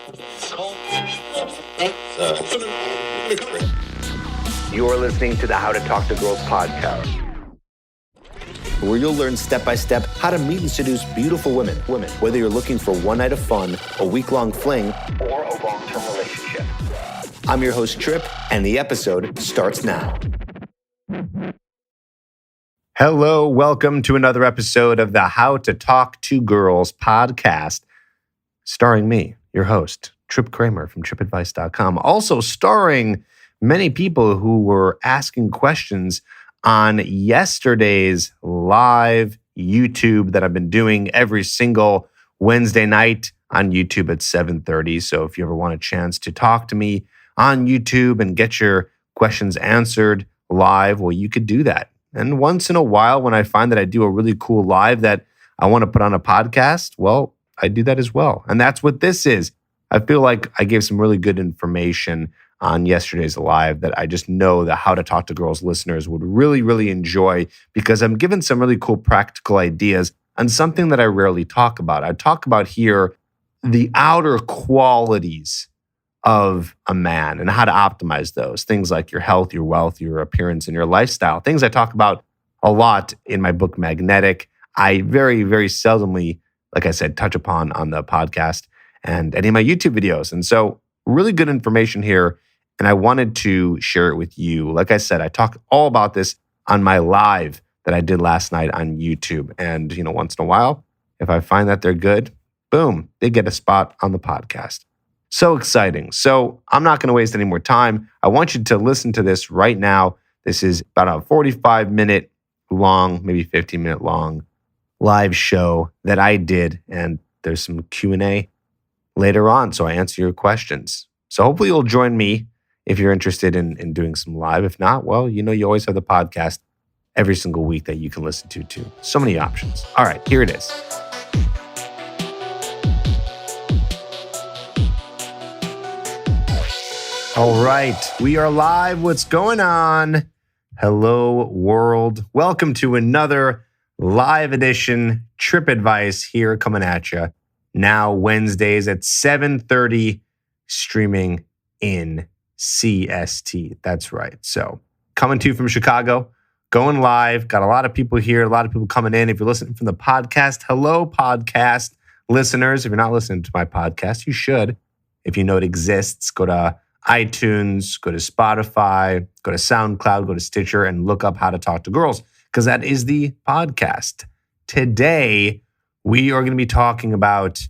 You're listening to the How to Talk to Girls podcast, where you'll learn step-by-step how to meet and seduce beautiful women. Whether you're looking for one night of fun, a week-long fling, or a long-term relationship. I'm your host, Trip, and the episode starts now. Hello, welcome to another episode of the How to Talk to Girls podcast, starring me, your host, Trip Kramer from tripadvice.com. Also starring many people who were asking questions on yesterday's live YouTube that I've been doing every single Wednesday night on YouTube at 7:30. So if you ever want a chance to talk to me on YouTube and get your questions answered live, well, you could do that. And once in a while, when I find that I do a really cool live that I want to put on a podcast, well, I do that as well. And that's what this is. I feel like I gave some really good information on yesterday's live that I just know that How to Talk to Girls listeners would really, really enjoy, because I'm giving some really cool practical ideas on something that I rarely talk about. I talk about here the outer qualities of a man and how to optimize those. Things like your health, your wealth, your appearance, and your lifestyle. Things I talk about a lot in my book, Magnetic. I very, very seldomly, like I said, touch upon on the podcast and any of my YouTube videos. And so really good information here. And I wanted to share it with you. Like I said, I talk all about this on my live that I did last night on YouTube. And, once in a while, if I find that they're good, boom, they get a spot on the podcast. So exciting. So I'm not going to waste any more time. I want you to listen to this right now. This is about a 45-minute long, maybe 15-minute long live show that I did. And there's some Q&A later on. So I answer your questions. So hopefully you'll join me if you're interested in doing some live. If not, well, you always have the podcast every single week that you can listen to too. So many options. All right, here it is. All right, we are live. What's going on? Hello, world. Welcome to another live edition Trip Advice here coming at you. Now Wednesdays at 7:30, streaming in CST. That's right. So coming to you from Chicago, going live. Got a lot of people here, a lot of people coming in. If you're listening from the podcast, hello, podcast listeners. If you're not listening to my podcast, you should. If you know it exists, go to iTunes, go to Spotify, go to SoundCloud, go to Stitcher, and look up How to Talk to Girls, because that is the podcast. Today, we are going to be talking about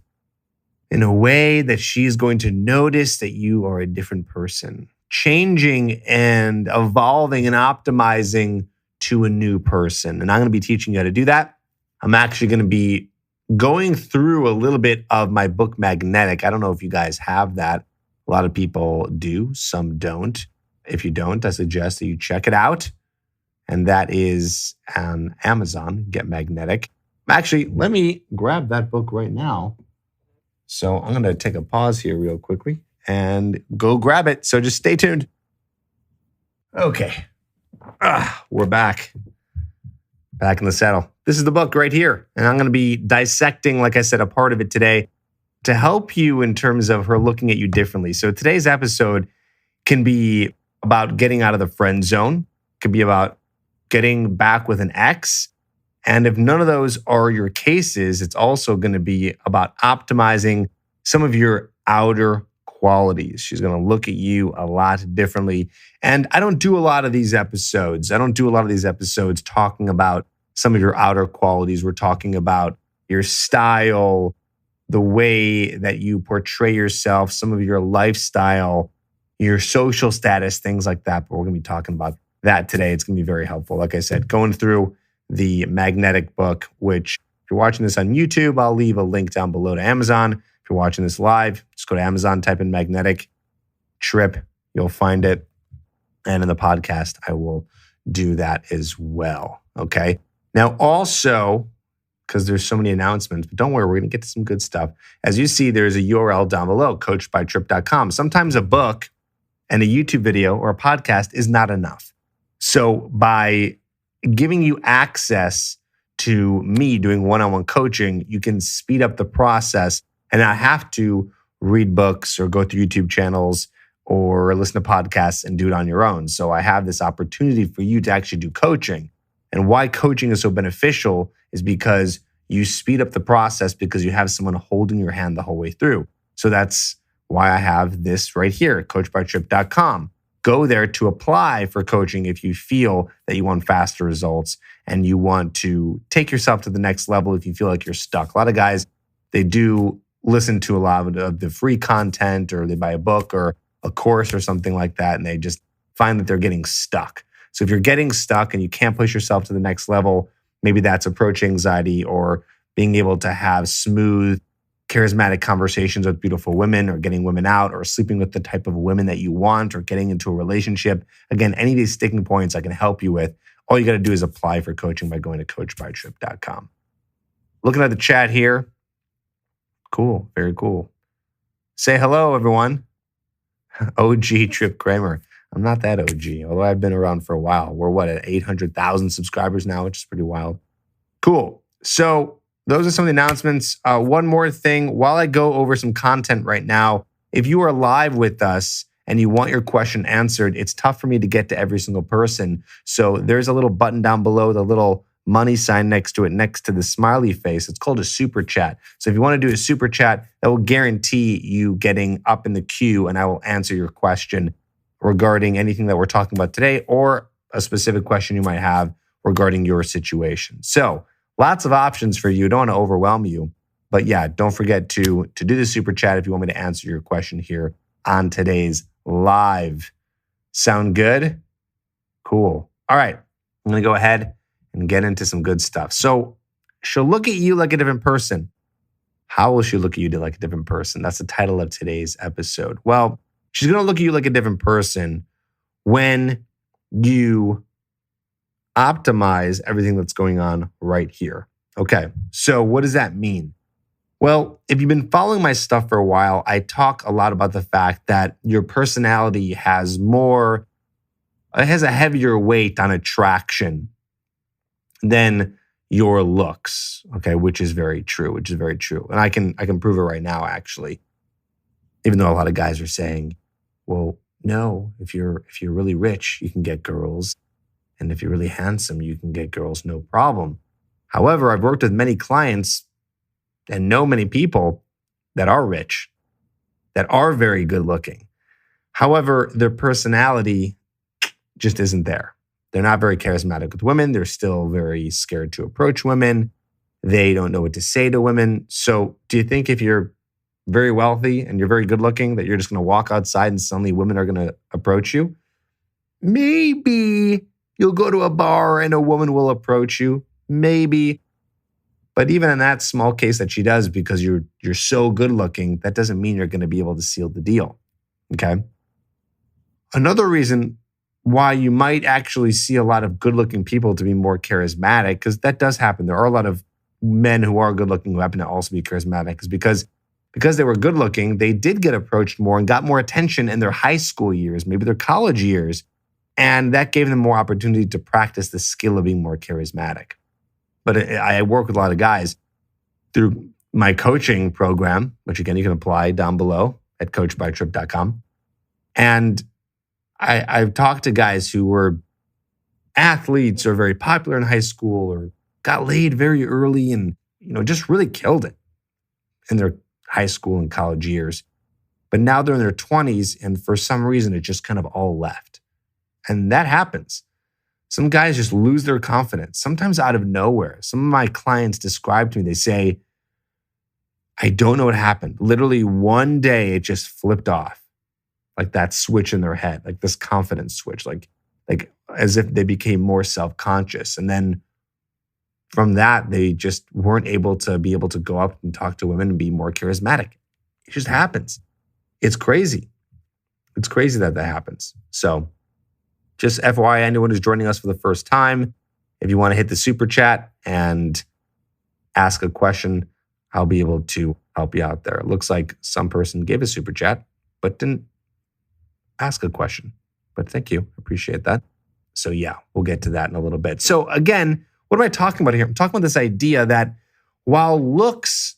in a way that she's going to notice that you are a different person, changing and evolving and optimizing to a new person. And I'm going to be teaching you how to do that. I'm actually going to be going through a little bit of my book, Magnetic. I don't know if you guys have that. A lot of people do, some don't. If you don't, I suggest that you check it out. And that is on Amazon, Get Magnetic. Actually, let me grab that book right now. So I'm going to take a pause here real quickly and go grab it. So just stay tuned. Okay. We're back. Back in the saddle. This is the book right here. And I'm going to be dissecting, like I said, a part of it today to help you in terms of her looking at you differently. So today's episode can be about getting out of the friend zone. It could be about getting back with an ex. And if none of those are your cases, it's also going to be about optimizing some of your outer qualities. She's going to look at you a lot differently. And I don't do a lot of these episodes. I don't do a lot of these episodes talking about some of your outer qualities. We're talking about your style, the way that you portray yourself, some of your lifestyle, your social status, things like that. But we're going to be talking about that today. It's going to be very helpful. Like I said, going through the Magnetic book, which if you're watching this on YouTube, I'll leave a link down below to Amazon. If you're watching this live, just go to Amazon, type in Magnetic Trip, you'll find it. And in the podcast, I will do that as well. Okay. Now, also, because there's so many announcements, but don't worry, we're going to get to some good stuff. As you see, there's a URL down below, coachedbytrip.com. Sometimes a book and a YouTube video or a podcast is not enough. So by giving you access to me doing one-on-one coaching, you can speed up the process and not have to read books or go through YouTube channels or listen to podcasts and do it on your own. So I have this opportunity for you to actually do coaching. And why coaching is so beneficial is because you speed up the process because you have someone holding your hand the whole way through. So that's why I have this right here, coachedbytrip.com. Go there to apply for coaching if you feel that you want faster results and you want to take yourself to the next level if you feel like you're stuck. A lot of guys, they do listen to a lot of the free content, or they buy a book or a course or something like that, and they just find that they're getting stuck. So if you're getting stuck and you can't push yourself to the next level, maybe that's approach anxiety or being able to have smooth, charismatic conversations with beautiful women, or getting women out, or sleeping with the type of women that you want, or getting into a relationship. Again, any of these sticking points I can help you with. All you got to do is apply for coaching by going to coachedbytrip.com. Looking at the chat here. Cool. Very cool. Say hello, everyone. OG Trip Kramer. I'm not that OG, although I've been around for a while. We're at 800,000 subscribers now, which is pretty wild. Cool. So those are some of the announcements. One more thing. While I go over some content right now, if you are live with us and you want your question answered, it's tough for me to get to every single person. So there's a little button down below, the little money sign next to it, next to the smiley face. It's called a super chat. So if you want to do a super chat, that will guarantee you getting up in the queue, and I will answer your question regarding anything that we're talking about today, or a specific question you might have regarding your situation. So lots of options for you. Don't want to overwhelm you. But yeah, don't forget to do the super chat if you want me to answer your question here on today's live. Sound good? Cool. All right. I'm going to go ahead and get into some good stuff. So she'll look at you like a different person. How will she look at you like a different person? That's the title of today's episode. Well, she's going to look at you like a different person when you optimize everything that's going on right here. Okay, so what does that mean? Well, if you've been following my stuff for a while, I talk a lot about the fact that your personality has a heavier weight on attraction than your looks, okay, which is very true, And I can prove it right now, actually. Even though a lot of guys are saying, well, no, if you're really rich, you can get girls. And if you're really handsome, you can get girls, no problem. However, I've worked with many clients and know many people that are rich, that are very good looking. However, their personality just isn't there. They're not very charismatic with women. They're still very scared to approach women. They don't know what to say to women. So do you think if you're very wealthy and you're very good looking that you're just going to walk outside and suddenly women are going to approach you? Maybe you'll go to a bar and a woman will approach you. Maybe. But even in that small case that she does, because you're so good looking, that doesn't mean you're going to be able to seal the deal. Okay? Another reason why you might actually see a lot of good-looking people to be more charismatic, because that does happen. There are a lot of men who are good-looking who happen to also be charismatic, is because they were good-looking, they did get approached more and got more attention in their high school years, maybe their college years, and that gave them more opportunity to practice the skill of being more charismatic. But I work with a lot of guys through my coaching program, which again, you can apply down below at coachedbytrip.com. And I've talked to guys who were athletes or very popular in high school or got laid very early and, just really killed it in their high school and college years. But now they're in their 20s and for some reason it just kind of all left. And that happens. Some guys just lose their confidence, sometimes out of nowhere. Some of my clients describe to me, they say, I don't know what happened. Literally one day it just flipped off. Like that switch in their head, like this confidence switch, like as if they became more self-conscious. And then from that, they just weren't able to go up and talk to women and be more charismatic. It just happens. It's crazy. It's crazy that happens. So just FYI, anyone who's joining us for the first time, if you want to hit the super chat and ask a question, I'll be able to help you out there. It looks like some person gave a super chat, but didn't ask a question. But thank you. Appreciate that. So yeah, we'll get to that in a little bit. So again, what am I talking about here? I'm talking about this idea that while looks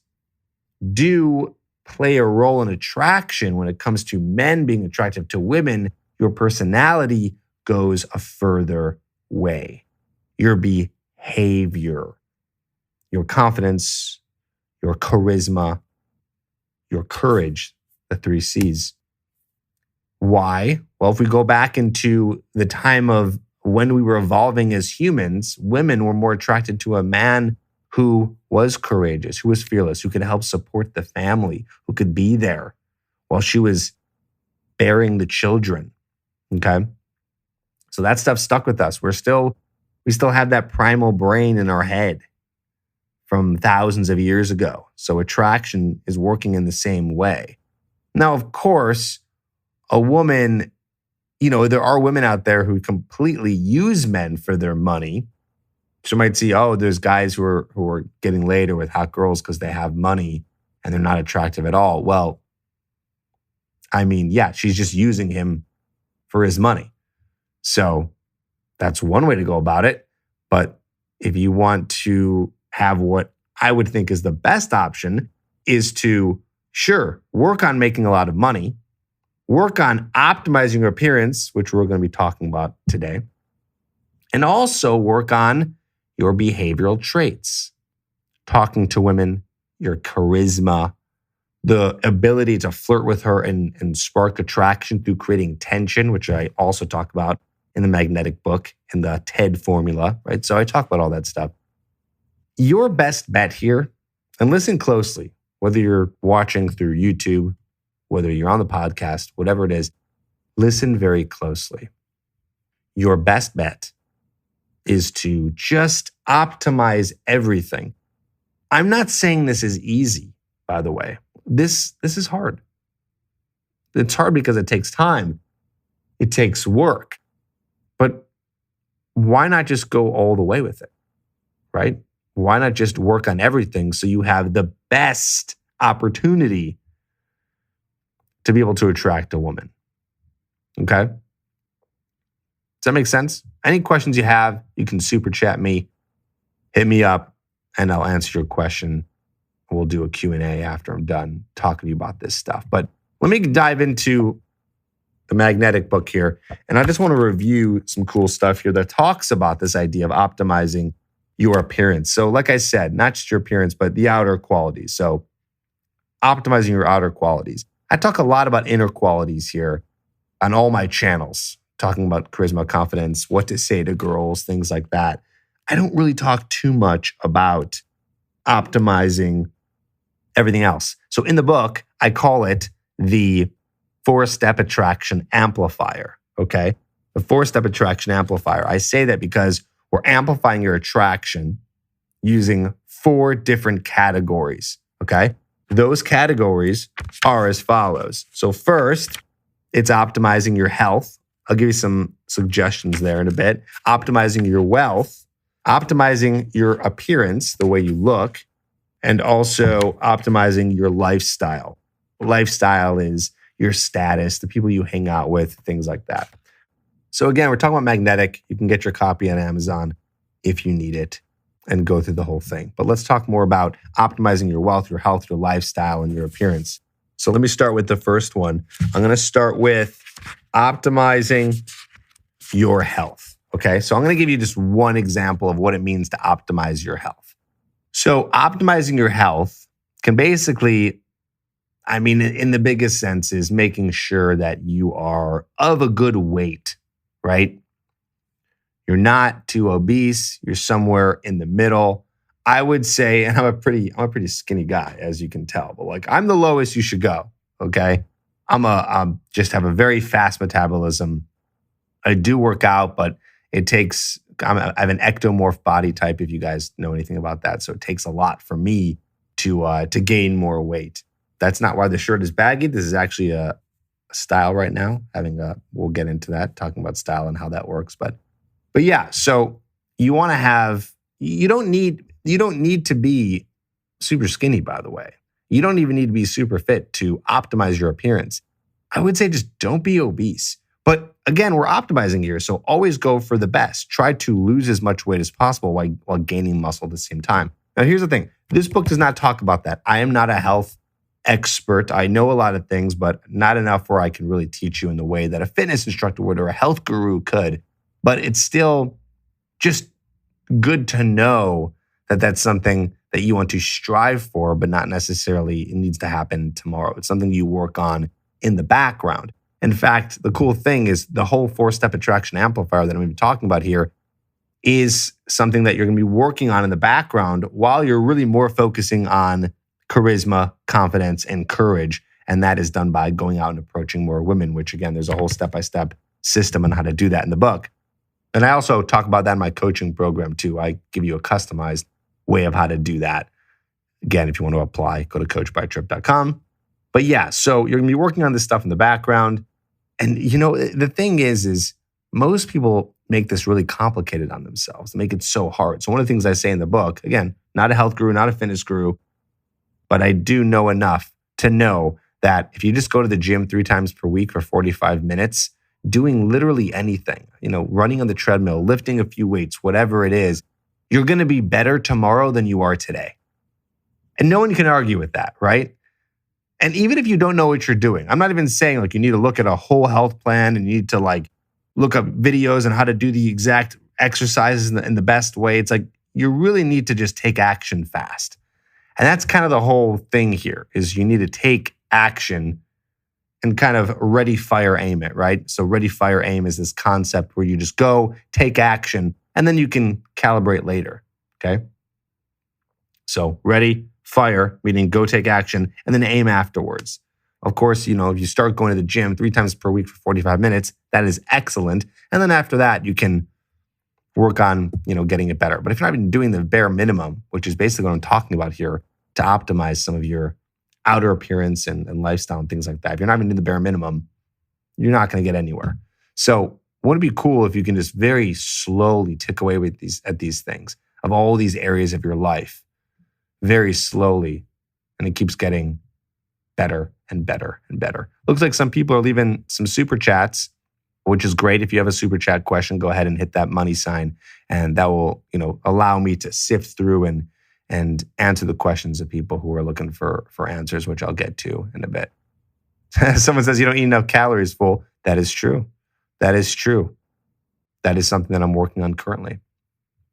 do play a role in attraction when it comes to men being attractive to women, your personality goes a further way. Your behavior, your confidence, your charisma, your courage, the 3 C's. Why? Well, if we go back into the time of when we were evolving as humans, women were more attracted to a man who was courageous, who was fearless, who could help support the family, who could be there while she was bearing the children. Okay? So that stuff stuck with us. We still have that primal brain in our head from thousands of years ago. So attraction is working in the same way. Now, of course, a woman, there are women out there who completely use men for their money. So you might see, there's guys who are getting laid with hot girls because they have money and they're not attractive at all. Well, she's just using him for his money. So that's one way to go about it. But if you want to have what I would think is the best option, is to, sure, work on making a lot of money, work on optimizing your appearance, which we're going to be talking about today, and also work on your behavioral traits, talking to women, your charisma, the ability to flirt with her and spark attraction through creating tension, which I also talk about in the magnetic book, in the TED formula, right? So I talk about all that stuff. Your best bet here, and listen closely, whether you're watching through YouTube, whether you're on the podcast, whatever it is, listen very closely. Your best bet is to just optimize everything. I'm not saying this is easy, by the way. This is hard. It's hard because it takes time. It takes work. But why not just go all the way with it, right? Why not just work on everything so you have the best opportunity to be able to attract a woman? Okay? Does that make sense? Any questions you have, you can super chat me, hit me up, and I'll answer your question. We'll do a Q&A after I'm done talking to you about this stuff. But let me dive into the magnetic book here. And I just want to review some cool stuff here that talks about this idea of optimizing your appearance. So like I said, not just your appearance, but the outer qualities. So optimizing your outer qualities. I talk a lot about inner qualities here on all my channels, talking about charisma, confidence, what to say to girls, things like that. I don't really talk too much about optimizing everything else. So in the book, I call it the 4-step attraction amplifier, okay? The 4-step attraction amplifier. I say that because we're amplifying your attraction using 4 different categories, okay? Those categories are as follows. So first, it's optimizing your health. I'll give you some suggestions there in a bit. Optimizing your wealth, optimizing your appearance, the way you look, and also optimizing your lifestyle. Lifestyle is your status, the people you hang out with, things like that. So again, we're talking about magnetic. You can get your copy on Amazon if you need it and go through the whole thing. But let's talk more about optimizing your wealth, your health, your lifestyle, and your appearance. So let me start with the first one. I'm going to start with optimizing your health. Okay, so I'm going to give you just one example of what it means to optimize your health. So optimizing your health can basically, in the biggest sense, is making sure that you are of a good weight, right? You're not too obese. You're somewhere in the middle. I would say, and I'm a pretty skinny guy, as you can tell, but I'm the lowest you should go. Okay, I'm just have a very fast metabolism. I do work out, but it takes. I have an ectomorph body type. If you guys know anything about that, so it takes a lot for me to gain more weight. That's not why the shirt is baggy. This is actually a style right now. We'll get into that, talking about style and how that works. But yeah, so you want to have. You don't need to be super skinny, by the way. You don't even need to be super fit to optimize your appearance. I would say just don't be obese. But again, we're optimizing here, so always go for the best. Try to lose as much weight as possible while gaining muscle at the same time. Now, here's the thing. This book does not talk about that. I am not a health expert. I know a lot of things, but not enough where I can really teach you in the way that a fitness instructor would or a health guru could. But it's still just good to know that that's something that you want to strive for, but not necessarily it needs to happen tomorrow. It's something you work on in the background. In fact, the cool thing is the whole 4-step attraction amplifier that I'm even talking about here is something that you're going to be working on in the background while you're really more focusing on charisma, confidence, and courage. And that is done by going out and approaching more women, which again, there's a whole step-by-step system on how to do that in the book. And I also talk about that in my coaching program too. I give you a customized way of how to do that. Again, if you want to apply, go to coachedbytrip.com. But yeah, so you're going to be working on this stuff in the background. And the thing is most people make this really complicated on themselves. They make it so hard. So one of the things I say in the book, again, not a health guru, not a fitness guru, but I do know enough to know that if you just go to the gym 3 times per week for 45 minutes, doing literally anything, running on the treadmill, lifting a few weights, whatever it is, you're going to be better tomorrow than you are today. And no one can argue with that, right? And even if you don't know what you're doing, I'm not even saying you need to look at a whole health plan and you need to look up videos on how to do the exact exercises in the best way. It's you really need to just take action fast. And that's kind of the whole thing here is you need to take action and kind of ready, fire, aim it, right? So ready, fire, aim is this concept where you just go, take action, and then you can calibrate later, okay? So ready, fire, meaning go take action, and then aim afterwards. Of course, if you start going to the gym 3 times per week for 45 minutes, that is excellent. And then after that, you can work on, getting it better. But if you're not even doing the bare minimum, which is basically what I'm talking about here, to optimize some of your outer appearance and lifestyle and things like that, if you're not even doing the bare minimum, you're not going to get anywhere. So wouldn't it be cool if you can just very slowly tick away at these things of all these areas of your life, very slowly, and it keeps getting better and better and better. Looks like some people are leaving some super chats, which is great. If you have a super chat question, go ahead and hit that money sign, and that will, allow me to sift through and answer the questions of people who are looking for answers, which I'll get to in a bit. Someone says you don't eat enough calories, fool. That is true. That is true. That is something that I'm working on currently.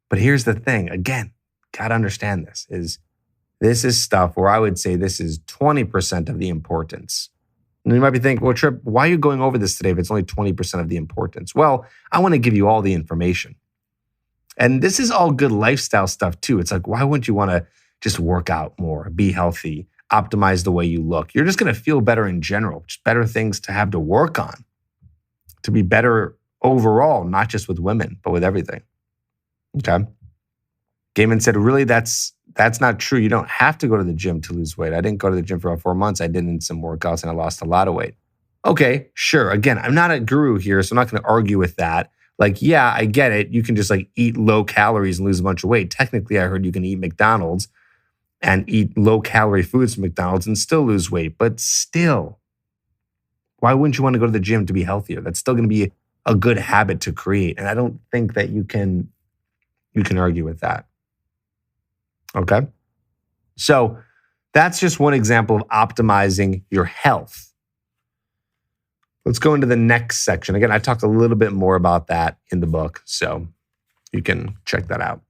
But here's the thing. Again, got to understand this is stuff where I would say this is 20% of the importance. And you might be thinking, well, Trip, why are you going over this today if it's only 20% of the importance? Well, I want to give you all the information. And this is all good lifestyle stuff too. It's why wouldn't you want to just work out more, be healthy, optimize the way you look? You're just going to feel better in general, just better things to have to work on, to be better overall, not just with women, but with everything. Okay. Gaiman said, really, that's not true. You don't have to go to the gym to lose weight. I didn't go to the gym for about 4 months. I did in some workouts and I lost a lot of weight. Okay, sure. Again, I'm not a guru here, so I'm not going to argue with that. Yeah, I get it. You can just eat low calories and lose a bunch of weight. Technically, I heard you can eat McDonald's and eat low calorie foods from McDonald's and still lose weight. But still, why wouldn't you want to go to the gym to be healthier? That's still going to be a good habit to create. And I don't think that you can argue with that. Okay. So that's just one example of optimizing your health. Let's go into the next section. Again, I talked a little bit more about that in the book, so you can check that out.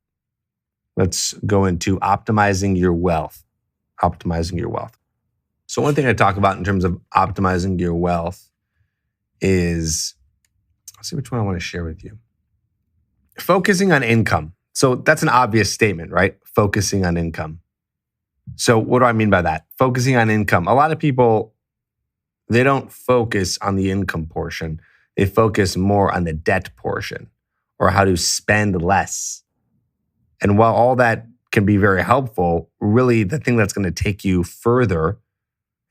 Let's go into optimizing your wealth. Optimizing your wealth. So one thing I talk about in terms of optimizing your wealth is, let's see which one I want to share with you. Focusing on income. So that's an obvious statement, right? Focusing on income. So what do I mean by that? Focusing on income. A lot of people, they don't focus on the income portion. They focus more on the debt portion or how to spend less. And while all that can be very helpful, really the thing that's going to take you further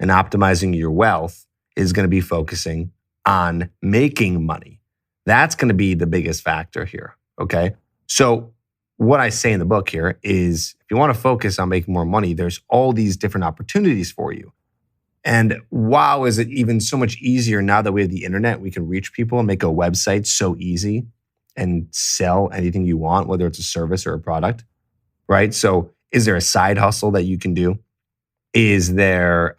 in optimizing your wealth is going to be focusing on making money. That's going to be the biggest factor here, okay? So what I say in the book here is if you want to focus on making more money, there's all these different opportunities for you. And wow, is it even so much easier now that we have the internet, we can reach people and make a website so easy and sell anything you want, whether it's a service or a product, right? So is there a side hustle that you can do? Is there,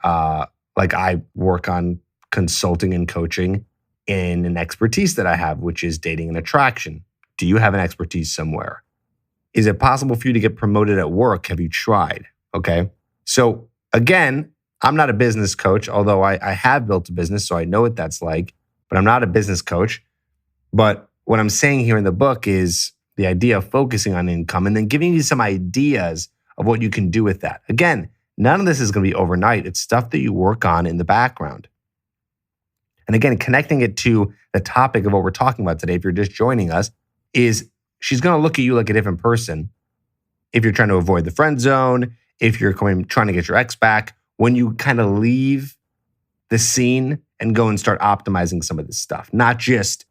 like I work on consulting and coaching in an expertise that I have, which is dating and attraction. Do you have an expertise somewhere? Is it possible for you to get promoted at work? Have you tried? Okay. So again, I'm not a business coach, although I have built a business, so I know what that's like, but I'm not a business coach. But what I'm saying here in the book is the idea of focusing on income and then giving you some ideas of what you can do with that. Again, none of this is going to be overnight. It's stuff that you work on in the background. And again, connecting it to the topic of what we're talking about today, if you're just joining us, is she's going to look at you like a different person. If you're trying to avoid the friend zone, if you're trying to get your ex back, when you kind of leave the scene and go and start optimizing some of this stuff, not just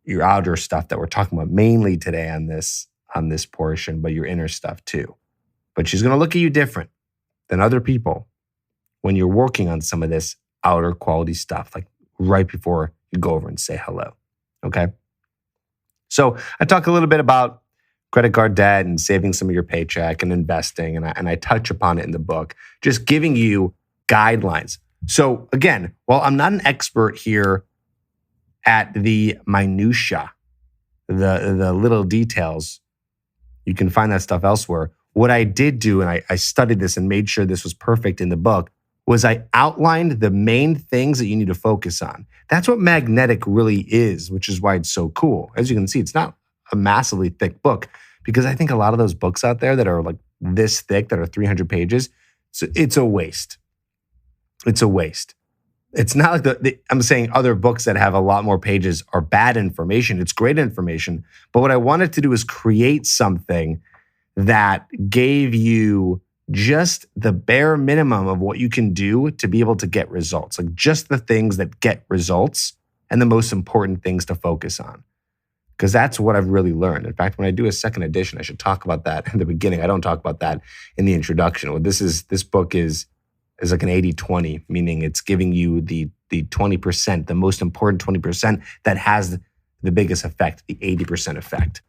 your outer stuff that we're talking about mainly today on this portion, but your inner stuff too. But she's going to look at you different than other people when you're working on some of this outer quality stuff, like right before you go over and say hello. Okay. So I talk a little bit about credit card debt and saving some of your paycheck and investing. And I touch upon it in the book, just giving you guidelines. So again, while I'm not an expert here at the minutia, the little details, you can find that stuff elsewhere. What I did do, and I studied this and made sure this was perfect in the book, was I outlined the main things that you need to focus on. That's what magnetic really is, which is why it's so cool. As you can see, it's not a massively thick book, because I think a lot of those books out there that are like this thick, that are 300 pages, so it's a waste. It's a waste. It's not like I'm saying other books that have a lot more pages are bad information. It's great information. But what I wanted to do is create something that gave you just the bare minimum of what you can do to be able to get results, like just the things that get results and the most important things to focus on. Because that's what I've really learned. In fact, when I do a second edition, I should talk about that in the beginning. I don't talk about that in the introduction. Well, this book is like an 80-20, meaning it's giving you the 20%, the most important 20% that has the biggest effect, the 80% effect,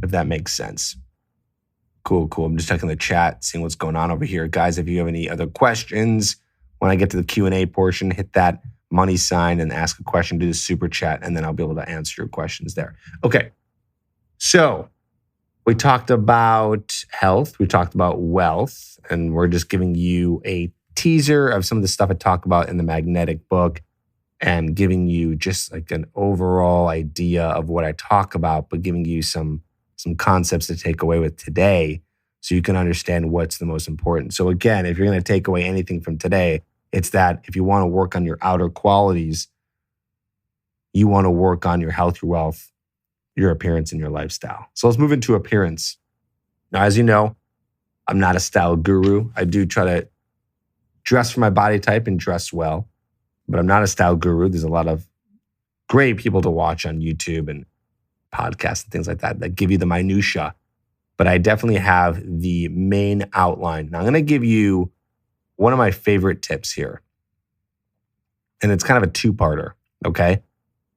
if that makes sense. Cool. I'm just checking the chat, seeing what's going on over here. Guys, if you have any other questions, when I get to the Q&A portion, hit that money sign and ask a question, do the super chat, and then I'll be able to answer your questions there. Okay. So we talked about health. We talked about wealth, and we're just giving you a teaser of some of the stuff I talk about in the magnetic book and giving you just like an overall idea of what I talk about, but giving you some concepts to take away with today so you can understand what's the most important. So again, if you're going to take away anything from today, it's that if you want to work on your outer qualities, you want to work on your health, your wealth, your appearance, and your lifestyle. So let's move into appearance. Now, as you know, I'm not a style guru. I do try to dress for my body type and dress well, but I'm not a style guru. There's a lot of great people to watch on YouTube and podcasts and things like that give you the minutia. But I definitely have the main outline. Now, I'm going to give you one of my favorite tips here. And it's kind of a two-parter, okay?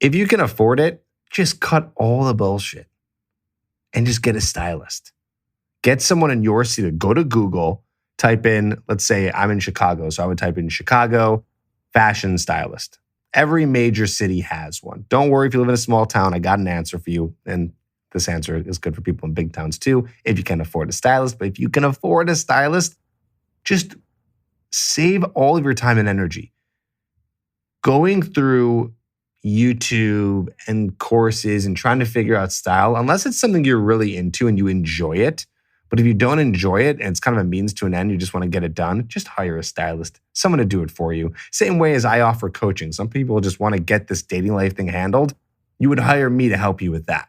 If you can afford it, just cut all the bullshit and just get a stylist. Get someone in your city. Go to Google, type in, let's say I'm in Chicago. So I would type in Chicago fashion stylist. Every major city has one. Don't worry if you live in a small town. I got an answer for you. And this answer is good for people in big towns too, if you can afford a stylist. But if you can afford a stylist, just save all of your time and energy going through YouTube and courses and trying to figure out style, unless it's something you're really into and you enjoy it. But if you don't enjoy it and it's kind of a means to an end, you just want to get it done, just hire a stylist, someone to do it for you. Same way as I offer coaching. Some people just want to get this dating life thing handled. You would hire me to help you with that.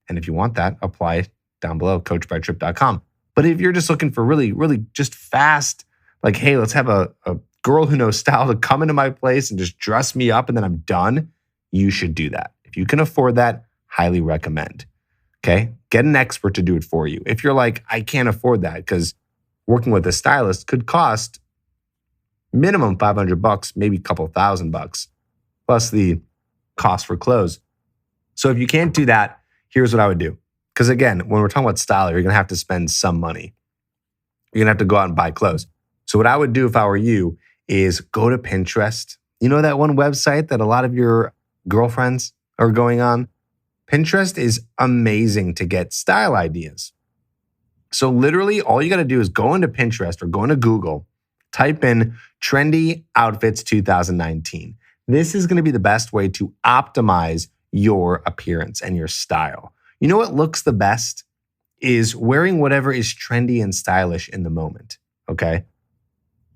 And if you want that, apply down below, coachedbytrip.com. But if you're just looking for really, really just fast, like, hey, let's have a girl who knows style to come into my place and just dress me up and then I'm done, you should do that. If you can afford that, highly recommend. Okay? Get an expert to do it for you. If you're like, I can't afford that, because working with a stylist could cost minimum $500, maybe a couple $1,000, plus the cost for clothes. So if you can't do that, here's what I would do. Because again, when we're talking about style, you're going to have to spend some money. You're going to have to go out and buy clothes. So what I would do if I were you is go to Pinterest. You know that one website that a lot of your girlfriends are going on? Pinterest is amazing to get style ideas. So literally all you got to do is go into Pinterest or go into Google, type in trendy outfits 2019. This is going to be the best way to optimize your appearance and your style. You know what looks the best is wearing whatever is trendy and stylish in the moment, okay?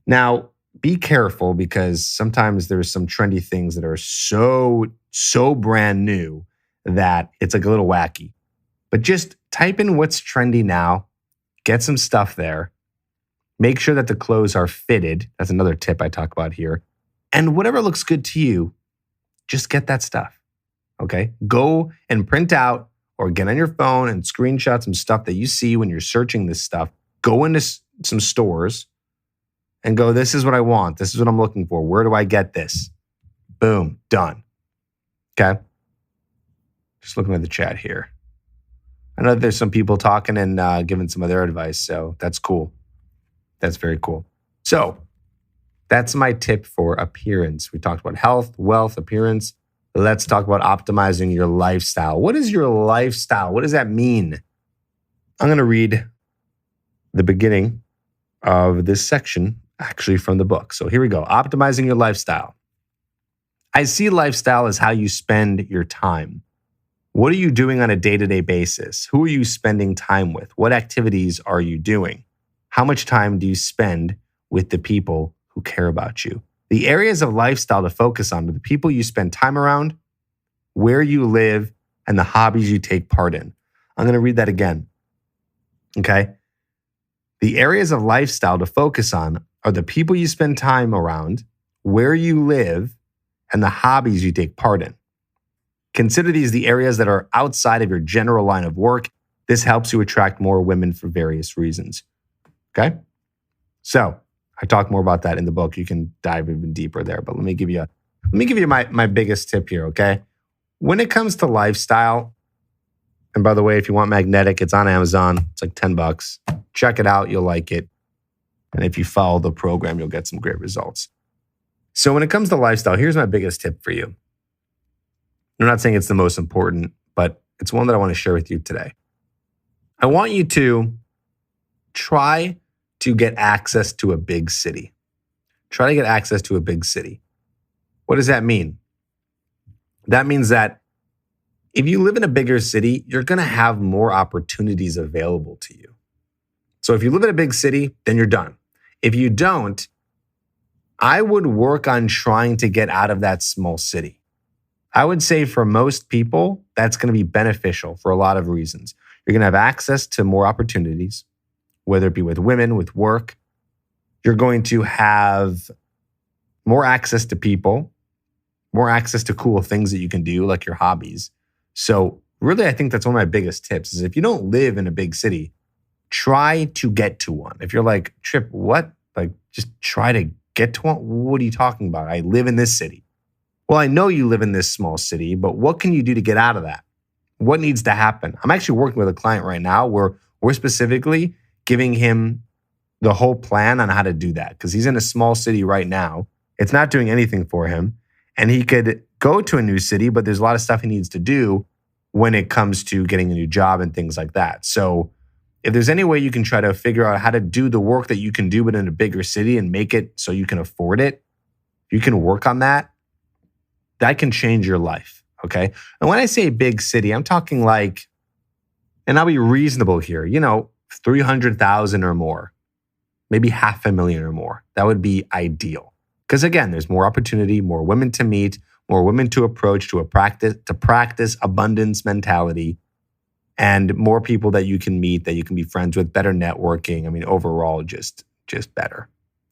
Now, be careful because sometimes there's some trendy things that are so brand new that it's like a little wacky. But just type in what's trendy now, get some stuff there, make sure that the clothes are fitted. That's another tip I talk about here. And whatever looks good to you, just get that stuff, okay? Go and print out or get on your phone and screenshot some stuff that you see when you're searching this stuff. Go into some stores and go, this is what I want. This is what I'm looking for. Where do I get this? Boom, done. Okay? Just looking at the chat here. I know that there's some people talking and giving some of their advice, so that's cool. That's very cool. So that's my tip for appearance. We talked about health, wealth, appearance. Let's talk about optimizing your lifestyle. What is your lifestyle? What does that mean? I'm going to read the beginning of this section actually from the book. So here we go. Optimizing your lifestyle. I see lifestyle as how you spend your time. What are you doing on a day-to-day basis? Who are you spending time with? What activities are you doing? How much time do you spend with the people who care about you? The areas of lifestyle to focus on are the people you spend time around, where you live, and the hobbies you take part in. I'm going to read that again. Okay? The areas of lifestyle to focus on are the people you spend time around, where you live, and the hobbies you take part in. Consider these the areas that are outside of your general line of work. This helps you attract more women for various reasons. Okay? So, I talk more about that in the book. You can dive even deeper there, but let me give you my biggest tip here, okay? When it comes to lifestyle, and by the way, if you want Magnetic, it's on Amazon. It's like $10. Check it out, you'll like it. And if you follow the program, you'll get some great results. So when it comes to lifestyle, here's my biggest tip for you. I'm not saying it's the most important, but it's one that I want to share with you today. I want you to try to get access to a big city. Try to get access to a big city. What does that mean? That means that if you live in a bigger city, you're going to have more opportunities available to you. So if you live in a big city, then you're done. If you don't, I would work on trying to get out of that small city. I would say for most people, that's going to be beneficial for a lot of reasons. You're going to have access to more opportunities, whether it be with women, with work. You're going to have more access to people, more access to cool things that you can do, like your hobbies. So really, I think that's one of my biggest tips is if you don't live in a big city, try to get to one. If you're like, Trip, what? Like, just try to get to one? What are you talking about? I live in this city. Well, I know you live in this small city, but what can you do to get out of that? What needs to happen? I'm actually working with a client right now where we're specifically giving him the whole plan on how to do that because he's in a small city right now. It's not doing anything for him. And he could go to a new city, but there's a lot of stuff he needs to do when it comes to getting a new job and things like that. So if there's any way you can try to figure out how to do the work that you can do but in a bigger city and make it so you can afford it, you can work on that, that can change your life, okay? And when I say big city, I'm talking like, and I'll be reasonable here, 300,000 or more, maybe 500,000 or more. That would be ideal. Because again, there's more opportunity, more women to meet, more women to approach, to practice abundance mentality, and more people that you can meet, that you can be friends with, better networking. I mean, overall, just better,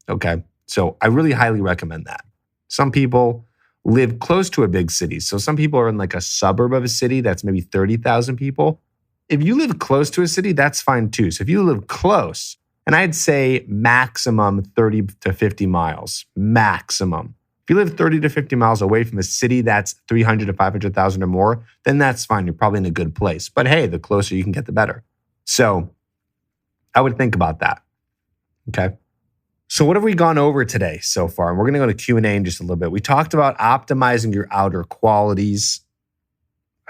okay? So I really highly recommend that. Some people live close to a big city. So some people are in like a suburb of a city that's maybe 30,000 people. If you live close to a city, that's fine too. So if you live close, and I'd say maximum 30 to 50 miles, maximum. If you live 30 to 50 miles away from a city that's 300 to 500,000 or more, then that's fine. You're probably in a good place. But hey, the closer you can get, the better. So I would think about that, okay? So what have we gone over today so far? And we're going to go to Q&A in just a little bit. We talked about optimizing your outer qualities.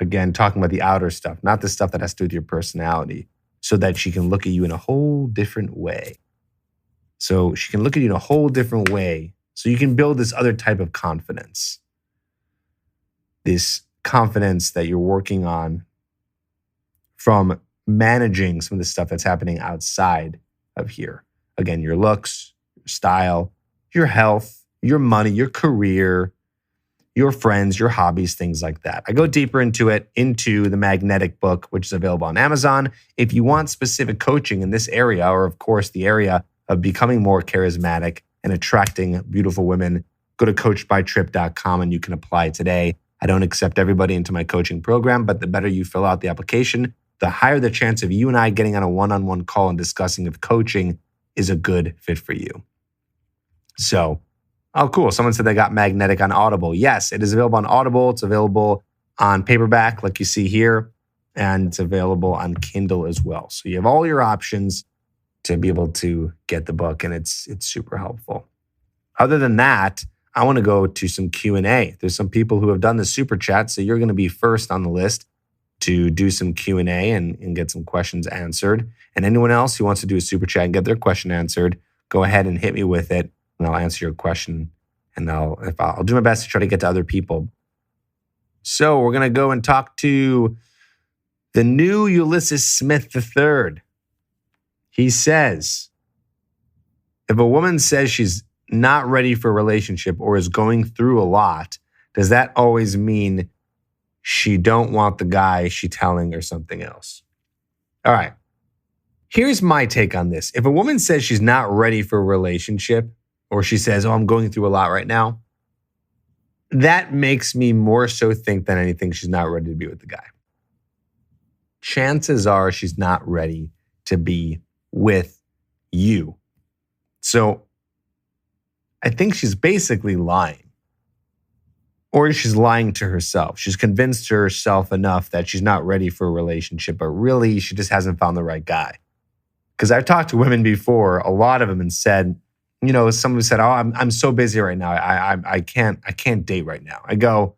Again, talking about the outer stuff, not the stuff that has to do with your personality, so that she can look at you in a whole different way. So she can look at you in a whole different way, so you can build this other type of confidence. This confidence that you're working on from managing some of the stuff that's happening outside of here. Again, your looks, your style, your health, your money, your career, your friends, your hobbies, things like that. I go deeper into it, into the Magnetic book, which is available on Amazon. If you want specific coaching in this area, or of course, the area of becoming more charismatic and attracting beautiful women, go to coachedbytrip.com and you can apply today. I don't accept everybody into my coaching program, but the better you fill out the application, the higher the chance of you and I getting on a one-on-one call and discussing if coaching is a good fit for you. So, oh, cool. Someone said they got Magnetic on Audible. Yes, it is available on Audible. It's available on paperback, like you see here, and it's available on Kindle as well. So you have all your options to be able to get the book, and it's super helpful. Other than that, I want to go to some Q&A. There's some people who have done the super chat, so you're going to be first on the list to do some Q&A and get some questions answered. And anyone else who wants to do a super chat and get their question answered, go ahead and hit me with it, and I'll answer your question. And I'll do my best to try to get to other people. So we're going to go and talk to the new Ulysses Smith III. He says, if a woman says she's not ready for a relationship or is going through a lot, does that always mean she don't want the guy she telling or something else? All right. Here's my take on this. If a woman says she's not ready for a relationship, or she says, oh, I'm going through a lot right now, that makes me more so think than anything she's not ready to be with the guy. Chances are she's not ready to be with you. So I think she's basically lying. Or she's lying to herself. She's convinced herself enough that she's not ready for a relationship, but really she just hasn't found the right guy. Because I've talked to women before, a lot of them, and said, you know, someone said, oh, I'm so busy right now. I can't date right now. I go,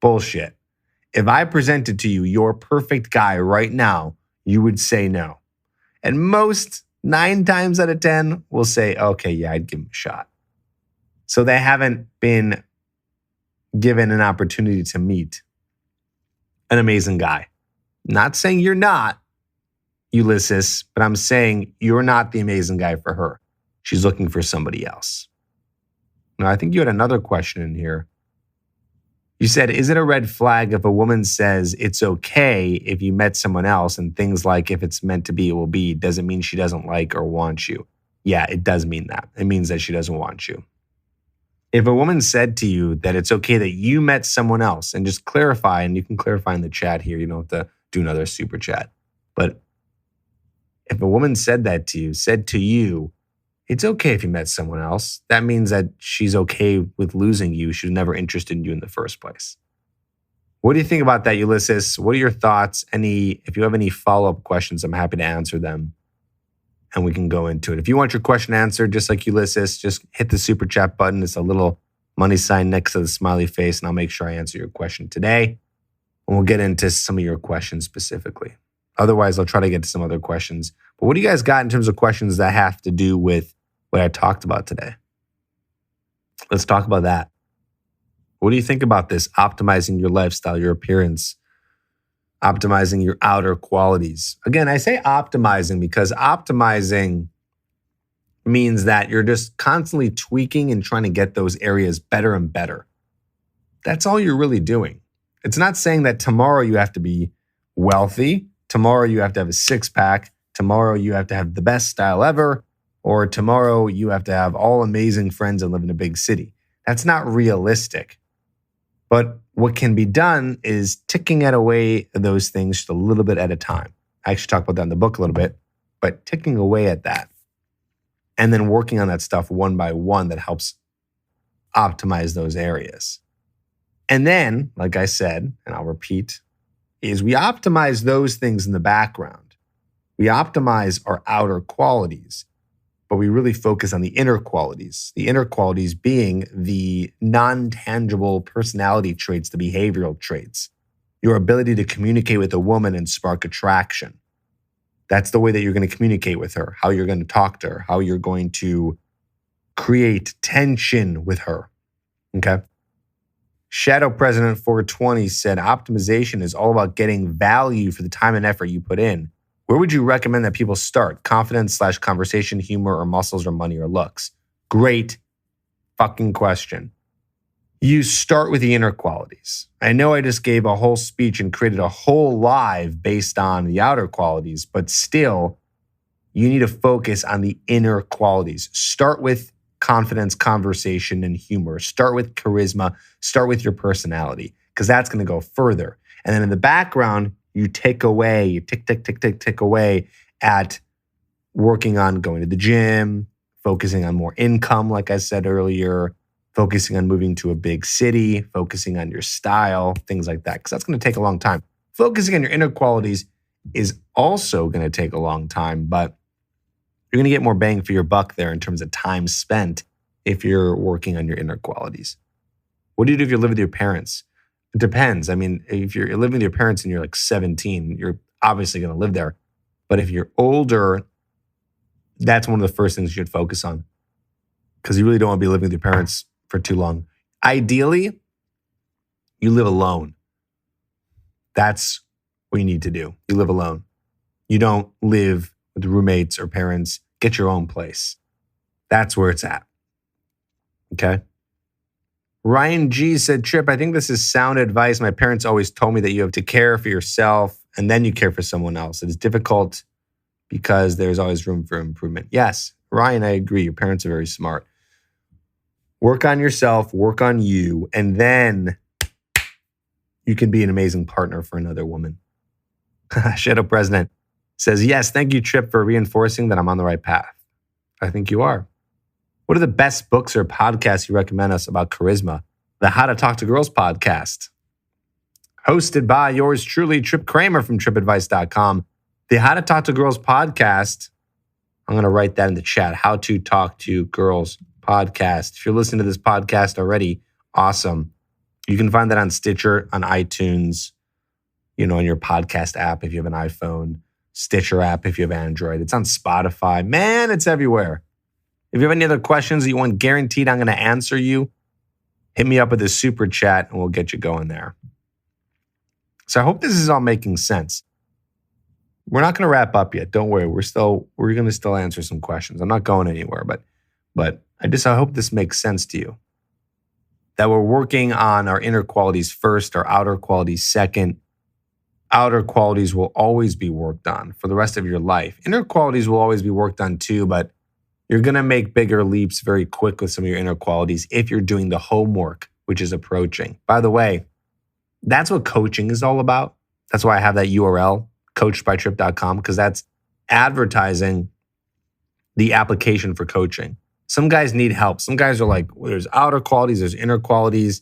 bullshit. If I presented to you your perfect guy right now, you would say no. And most 9 times out of 10 will say, okay, yeah, I'd give him a shot. So they haven't been given an opportunity to meet an amazing guy. Not saying you're not, Ulysses, but I'm saying you're not the amazing guy for her. She's looking for somebody else. Now, I think you had another question in here. You said, is it a red flag if a woman says it's okay if you met someone else, and things like if it's meant to be, it will be, doesn't mean she doesn't like or want you? Yeah, it does mean that. It means that she doesn't want you. If a woman said to you that it's okay that you met someone else, and just clarify, and you can clarify in the chat here, you don't have to do another super chat. But if a woman said that to you, said to you, it's okay if you met someone else, that means that she's okay with losing you. She was never interested in you in the first place. What do you think about that, Ulysses? What are your thoughts? If you have any follow-up questions, I'm happy to answer them, and we can go into it. If you want your question answered, just like Ulysses, just hit the super chat button. It's a little money sign next to the smiley face, and I'll make sure I answer your question today. And we'll get into some of your questions specifically. Otherwise, I'll try to get to some other questions. But what do you guys got in terms of questions that have to do with what I talked about today? Let's talk about that. What do you think about this? Optimizing your lifestyle, your appearance, optimizing your outer qualities. Again, I say optimizing because optimizing means that you're just constantly tweaking and trying to get those areas better and better. That's all you're really doing. It's not saying that tomorrow you have to be wealthy, tomorrow you have to have a six-pack, tomorrow you have to have the best style ever, or tomorrow you have to have all amazing friends and live in a big city. That's not realistic. But what can be done is ticking away at those things just a little bit at a time. I actually talk about that in the book a little bit, but ticking away at that and then working on that stuff one by one that helps optimize those areas. And then, like I said, and I'll repeat, is we optimize those things in the background. We optimize our outer qualities. but we really focus on the inner qualities. The inner qualities being the non-tangible personality traits, the behavioral traits. Your ability to communicate with a woman and spark attraction. That's the way that you're going to communicate with her, how you're going to talk to her, how you're going to create tension with her. Okay? Shadow President 420 said, optimization is all about getting value for the time and effort you put in. Where would you recommend that people start? Confidence/conversation, humor, or muscles, or money, or looks? Great fucking question. You start with the inner qualities. I know I just gave a whole speech and created a whole live based on the outer qualities, but still, you need to focus on the inner qualities. Start with confidence, conversation, and humor. Start with charisma. Start with your personality, because that's going to go further. And then in the background, you tick away at working on going to the gym, focusing on more income, like I said earlier, focusing on moving to a big city, focusing on your style, things like that, because that's going to take a long time. Focusing on your inner qualities is also going to take a long time, but you're going to get more bang for your buck there in terms of time spent if you're working on your inner qualities. What do you do if you live with your parents? It depends. I mean, if you're living with your parents and you're like 17, you're obviously going to live there. But if you're older, that's one of the first things you should focus on, because you really don't want to be living with your parents for too long. Ideally, you live alone. That's what you need to do. You live alone. You don't live with roommates or parents. Get your own place. That's where it's at. Okay? Ryan G said, Trip, I think this is sound advice. My parents always told me that you have to care for yourself and then you care for someone else. It is difficult because there's always room for improvement. Yes, Ryan, I agree. Your parents are very smart. Work on yourself, work on you, and then you can be an amazing partner for another woman. Shadow President says, yes, thank you, Trip, for reinforcing that I'm on the right path. I think you are. What are the best books or podcasts you recommend us about charisma? The How to Talk to Girls podcast, hosted by yours truly, Trip Kramer from tripadvice.com. The How to Talk to Girls podcast, I'm going to write that in the chat, How to Talk to Girls podcast. If you're listening to this podcast already, awesome. You can find that on Stitcher, on iTunes, on your podcast app if you have an iPhone, Stitcher app if you have Android. It's on Spotify. Man, it's everywhere. If you have any other questions that you want guaranteed I'm going to answer you, hit me up with a super chat and we'll get you going there. So I hope this is all making sense. We're not going to wrap up yet. Don't worry. We're going to still answer some questions. I'm not going anywhere, but I hope this makes sense to you. That we're working on our inner qualities first, our outer qualities second. Outer qualities will always be worked on for the rest of your life. Inner qualities will always be worked on too, but you're going to make bigger leaps very quick with some of your inner qualities if you're doing the homework, which is approaching. By the way, that's what coaching is all about. That's why I have that URL, coachedbytrip.com, because that's advertising the application for coaching. Some guys need help. Some guys are like, well, there's outer qualities, there's inner qualities.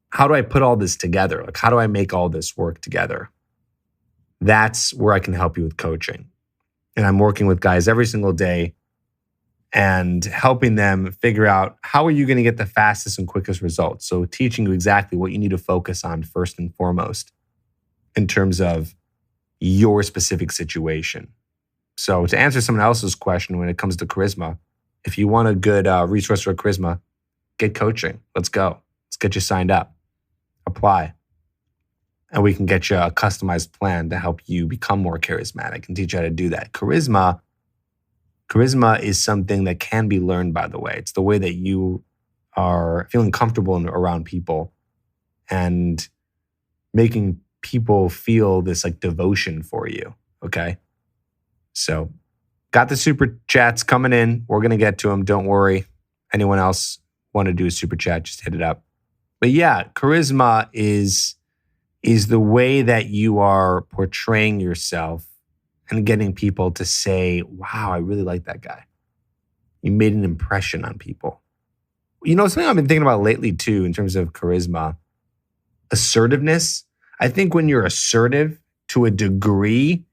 How do I put all this together? Like, how do I make all this work together? That's where I can help you with coaching. And I'm working with guys every single day and helping them figure out how are you going to get the fastest and quickest results. So teaching you exactly what you need to focus on first and foremost in terms of your specific situation. So to answer someone else's question when it comes to charisma, if you want a good resource for charisma, get coaching. Let's go. Let's get you signed up. Apply. And we can get you a customized plan to help you become more charismatic and teach you how to do that. Charisma is something that can be learned, by the way. It's the way that you are feeling comfortable around people and making people feel this like devotion for you, okay? So got the super chats coming in. We're going to get to them. Don't worry. Anyone else want to do a super chat, just hit it up. But yeah, charisma is the way that you are portraying yourself and getting people to say, wow, I really like that guy. You made an impression on people. Something I've been thinking about lately too in terms of charisma, assertiveness. I think when you're assertive to a degree,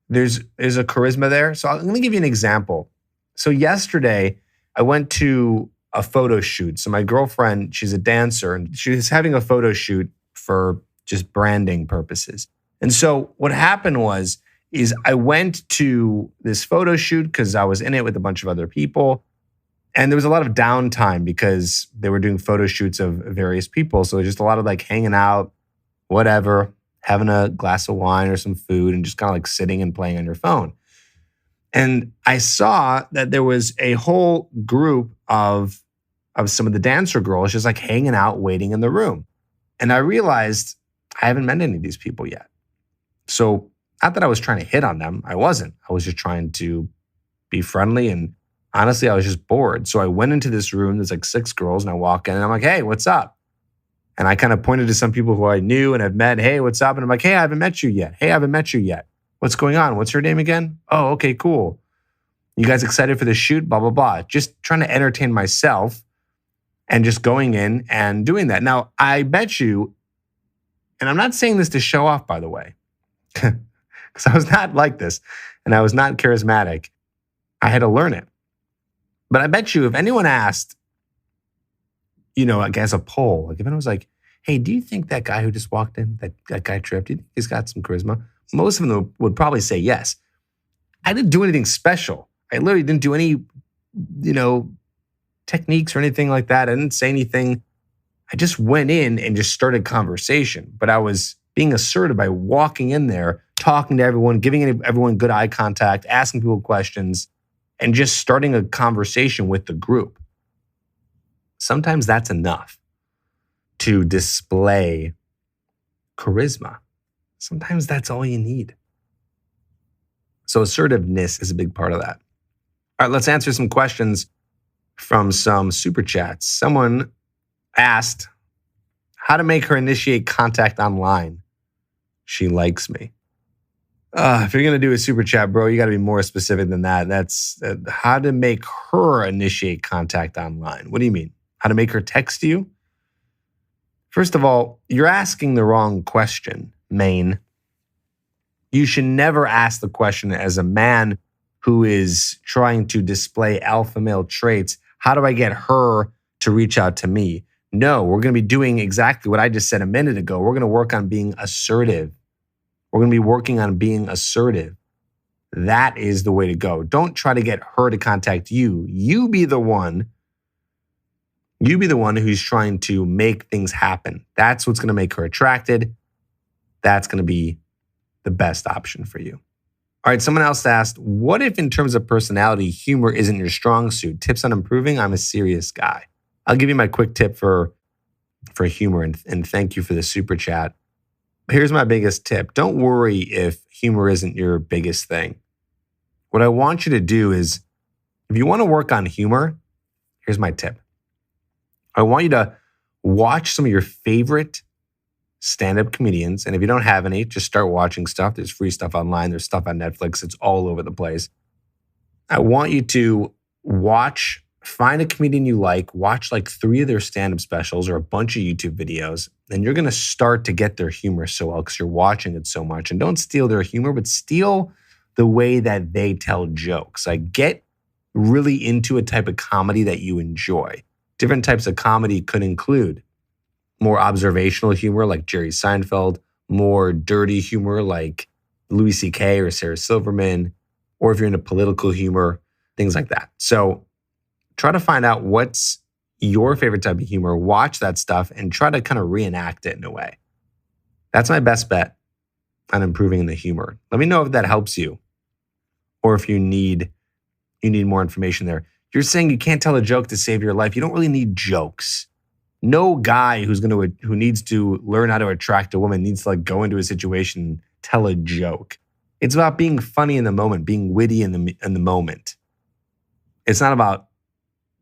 there's a charisma there. So I'm going to give you an example. So yesterday, I went to a photo shoot. So my girlfriend, she's a dancer, and she was having a photo shoot for just branding purposes. And so what happened is I went to this photo shoot because I was in it with a bunch of other people. And there was a lot of downtime because they were doing photo shoots of various people. So just a lot of like hanging out, whatever, having a glass of wine or some food and just kind of like sitting and playing on your phone. And I saw that there was a whole group of some of the dancer girls just like hanging out, waiting in the room. And I realized I haven't met any of these people yet. So not that I was trying to hit on them. I wasn't. I was just trying to be friendly. And honestly, I was just bored. So I went into this room. There's like 6 girls and I walk in and I'm like, hey, what's up? And I kind of pointed to some people who I knew and have met. Hey, what's up? And I'm like, hey, I haven't met you yet. Hey, I haven't met you yet. What's going on? What's her name again? Oh, okay, cool. You guys excited for the shoot? Blah, blah, blah. Just trying to entertain myself and just going in and doing that. Now, I bet you, and I'm not saying this to show off, by the way, because I was not like this and I was not charismatic. I had to learn it. But I bet you if anyone asked, like as a poll, like if anyone was like, hey, do you think that guy who just walked in, that guy Tripp, do you think he's got some charisma? Most of them would probably say yes. I didn't do anything special. I literally didn't do any, techniques or anything like that. I didn't say anything. I just went in and just started conversation. But I was being assertive by walking in there, talking to everyone, giving everyone good eye contact, asking people questions, and just starting a conversation with the group. Sometimes that's enough to display charisma. Sometimes that's all you need. So assertiveness is a big part of that. All right, let's answer some questions from some super chats. Someone asked how to make her initiate contact online. She likes me. If you're going to do a super chat, bro, you got to be more specific than that. That's how to make her initiate contact online. What do you mean? How to make her text you? First of all, you're asking the wrong question, Maine. You should never ask the question as a man who is trying to display alpha male traits. How do I get her to reach out to me? No, we're going to be doing exactly what I just said a minute ago. We're going to work on being assertive. We're going to be working on being assertive. That is the way to go. Don't try to get her to contact you. You be the one who's trying to make things happen. That's what's going to make her attracted. That's going to be the best option for you. All right, someone else asked, what if in terms of personality, humor isn't your strong suit? Tips on improving? I'm a serious guy. I'll give you my quick tip for humor, and thank you for the super chat. Here's my biggest tip. Don't worry if humor isn't your biggest thing. What I want you to do is, if you want to work on humor, here's my tip. I want you to watch some of your favorite stand-up comedians. And if you don't have any, just start watching stuff. There's free stuff online. There's stuff on Netflix. It's all over the place. I want you to find a comedian you like, watch like 3 of their stand-up specials or a bunch of YouTube videos, and you're going to start to get their humor so well because you're watching it so much. And don't steal their humor, but steal the way that they tell jokes. Like get really into a type of comedy that you enjoy. Different types of comedy could include more observational humor like Jerry Seinfeld, more dirty humor like Louis C.K. or Sarah Silverman, or if you're into political humor, things like that. So try to find out what's your favorite type of humor, watch that stuff, and try to kind of reenact it in a way. That's my best bet on improving the humor. Let me know if that helps you, or if you need more information there. You're saying you can't tell a joke to save your life. You don't really need jokes. No guy who needs to learn how to attract a woman needs to like go into a situation and tell a joke. It's about being funny in the moment, being witty in the moment. It's not about,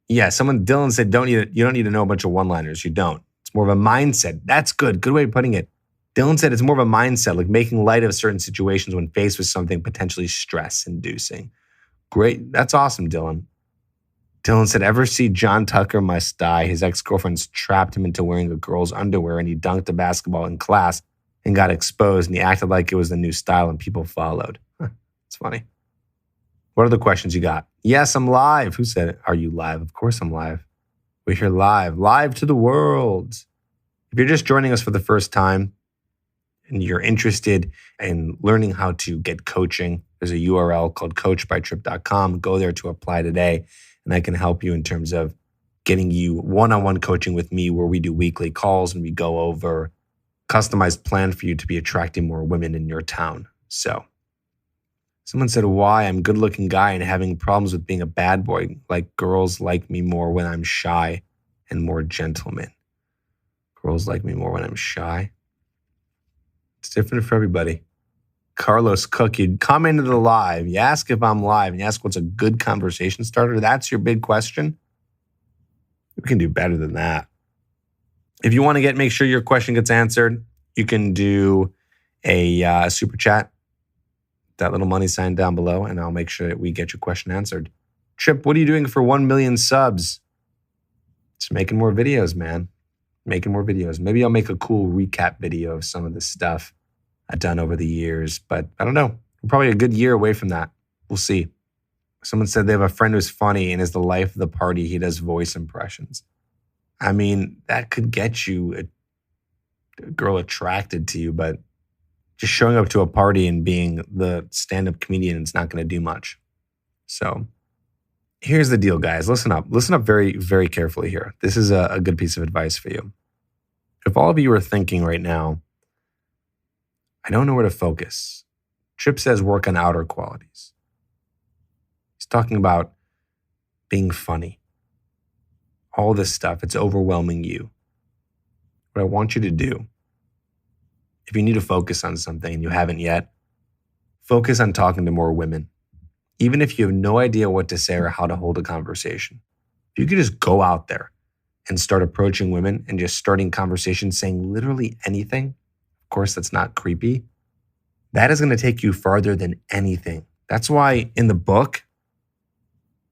Dylan said you don't need to know a bunch of one-liners. You don't. It's more of a mindset. That's good. Good way of putting it. Dylan said it's more of a mindset, like making light of certain situations when faced with something potentially stress-inducing. Great. That's awesome, Dylan. Dylan said, ever see John Tucker Must Die? His ex-girlfriends trapped him into wearing a girl's underwear and he dunked a basketball in class and got exposed and he acted like it was the new style and people followed. It's funny. What are the questions you got? Yes, I'm live. Who said it? Are you live? Of course I'm live. We're here live to the world. If you're just joining us for the first time and you're interested in learning how to get coaching, there's a URL called coachbytrip.com. Go there to apply today, and I can help you in terms of getting you one-on-one coaching with me, where we do weekly calls and we go over customized plan for you to be attracting more women in your town. So someone said, why? I'm a good-looking guy and having problems with being a bad boy. Like, girls like me more when I'm shy and more gentleman. Girls like me more when I'm shy. It's different for everybody. Carlos Cook, you come into the live, you ask if I'm live, and you ask what's a good conversation starter. That's your big question. We can do better than that. If you want to make sure your question gets answered, you can do a super chat, that little money sign down below, and I'll make sure that we get your question answered. Trip, what are you doing for 1 million subs? Just making more videos, man. Making more videos. Maybe I'll make a cool recap video of some of the stuff I've done over the years, but I don't know. We're probably a good year away from that. We'll see. Someone said they have a friend who's funny and is the life of the party. He does voice impressions. I mean, that could get you a girl attracted to you, but just showing up to a party and being the stand-up comedian is not going to do much. So here's the deal, guys. Listen up. Listen up very, very carefully here. This is a good piece of advice for you. If all of you are thinking right now, I don't know where to focus. Trip says work on outer qualities. He's talking about being funny. All this stuff, it's overwhelming you. What I want you to do, if you need to focus on something and you haven't yet, focus on talking to more women. Even if you have no idea what to say or how to hold a conversation. If you could just go out there and start approaching women and just starting conversations, saying literally anything, of course, that's not creepy, that is going to take you farther than anything. That's why in the book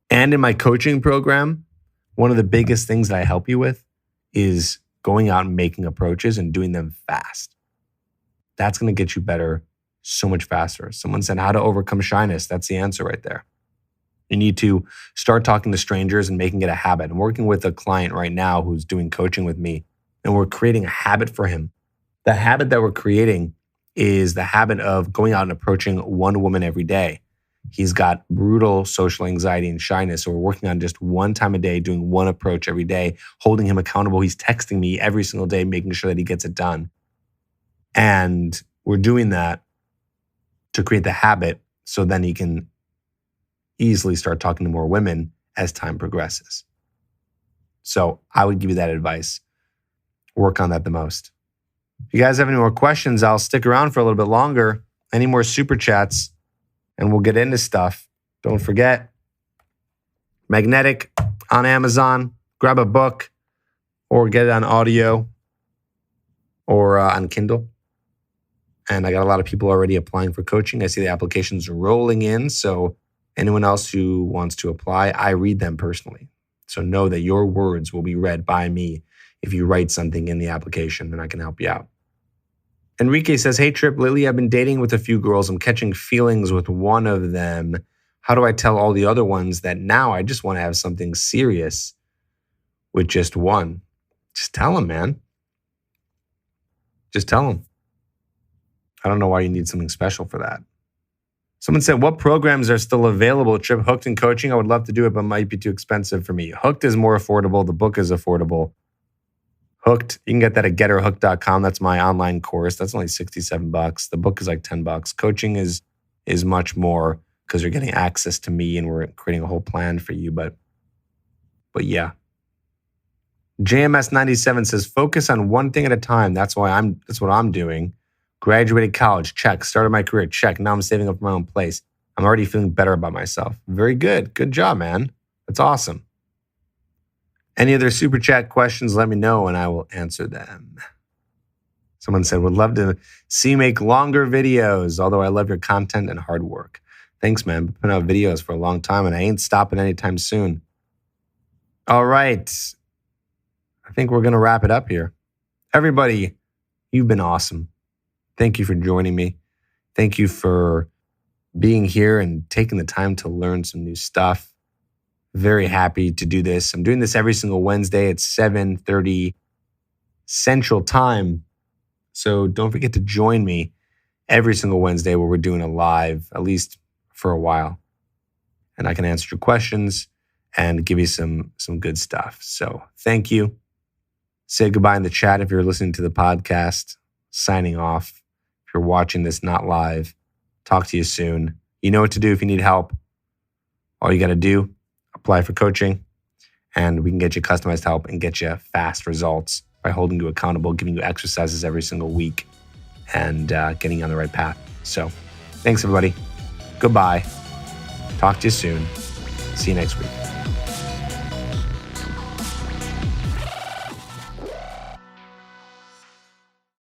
and in my coaching program, one of the biggest things that I help you with is going out and making approaches and doing them fast. That's going to get you better so much faster. Someone said how to overcome shyness. That's the answer right there. You need to start talking to strangers and making it a habit. I'm working with a client right now who's doing coaching with me, and we're creating a habit for him. The habit that we're creating is the habit of going out and approaching one woman every day. He's got brutal social anxiety and shyness, so we're working on just one time a day, doing one approach every day, holding him accountable. He's texting me every single day, making sure that he gets it done. And we're doing that to create the habit so then he can easily start talking to more women as time progresses. So I would give you that advice. Work on that the most. If you guys have any more questions, I'll stick around for a little bit longer. Any more super chats, and we'll get into stuff. Don't forget, Magnetic on Amazon. Grab a book or get it on audio or on Kindle. And I got a lot of people already applying for coaching. I see the applications rolling in. So anyone else who wants to apply, I read them personally. So know that your words will be read by me if you write something in the application, and I can help you out. Enrique says, hey, Trip, lately I've been dating with a few girls. I'm catching feelings with one of them. How do I tell all the other ones that now I just want to have something serious with just one? Just tell them, man. Just tell them. I don't know why you need something special for that. Someone said, what programs are still available? Trip, Hooked and coaching. I would love to do it, but might be too expensive for me. Hooked is more affordable. The book is affordable. Hooked, you can get that at getterhooked.com. That's my online course. That's only $67. The book is like $10. Coaching is much more because you're getting access to me and we're creating a whole plan for you. But yeah. JMS97 says, focus on one thing at a time. That's what I'm doing. Graduated college, check. Started my career, check. Now I'm saving up for my own place. I'm already feeling better about myself. Very good. Good job, man. That's awesome. Any other super chat questions, let me know and I will answer them. Someone said, would love to see you make longer videos, although I love your content and hard work. Thanks, man. Been putting out videos for a long time and I ain't stopping anytime soon. All right. I think we're going to wrap it up here. Everybody, you've been awesome. Thank you for joining me. Thank you for being here and taking the time to learn some new stuff. Very happy to do this. I'm doing this every single Wednesday at 7:30 Central Time. So don't forget to join me every single Wednesday where we're doing a live, at least for a while. And I can answer your questions and give you some good stuff. So thank you. Say goodbye in the chat if you're listening to the podcast. Signing off. If you're watching this not live, talk to you soon. You know what to do if you need help. All you got to do, apply for coaching, and we can get you customized help and get you fast results by holding you accountable, giving you exercises every single week, and getting you on the right path. So thanks, everybody. Goodbye. Talk to you soon. See you next week.